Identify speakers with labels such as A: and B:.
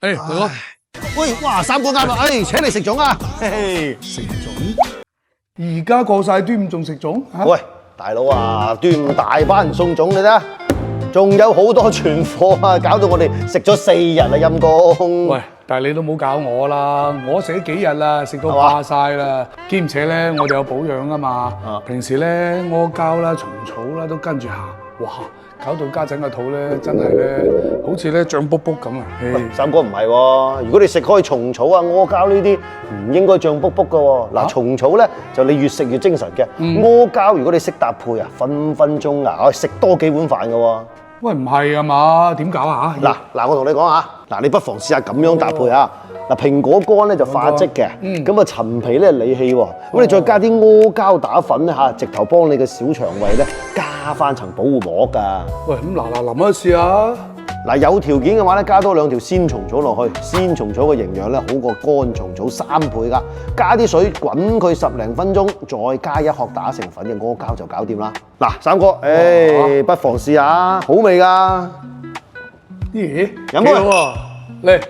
A: 嚟攞。
B: 喂，哇，三哥啱啦，請你食粽啊！嘿嘿，
A: 食粽？而家過晒端午仲食粽？
B: 喂，大佬啊，端午大班人送粽你睇，仲有好多存貨啊，搞到我哋食咗4日啊，陰公。
A: 喂，但係你都冇搞我啦，我食咗幾日啦，食到怕晒啦，兼且咧我哋有保養啊嘛，平時咧阿膠啦、蟲草啦都跟住行，哇！搞到家陣個肚咧，真係咧，好似咧脹卜卜咁啊！
B: 喂，三哥唔係喎，如果你食開蟲草啊、阿膠呢啲，唔應該脹卜卜噶喎。嗱，蟲草咧就你越食越精神嘅，阿膠如果你識搭配啊，分分鐘啊，食多幾碗飯噶喎。
A: 喂，唔係啊嘛？點搞啊？
B: 嗱，我同你講下，嗱，你不妨試下咁樣搭配啊。嗱，蘋果乾咧就化積嘅，咁啊陳皮咧理氣喎，咁你再加啲阿膠打粉咧嚇，直頭幫你嘅小腸胃咧加翻層保護膜㗎。
A: 喂，咁嗱臨一試下。
B: 嗱，有條件嘅話咧，加多2條鮮蟲草落去，鮮蟲草嘅營養咧好過乾蟲草3倍㗎。加啲水滾佢10零分鐘，再加1殼打成粉嘅阿膠就搞掂啦。嗱，三哥，不妨試下，好味㗎。
A: 咦，
B: 飲杯
A: 喎，嚟。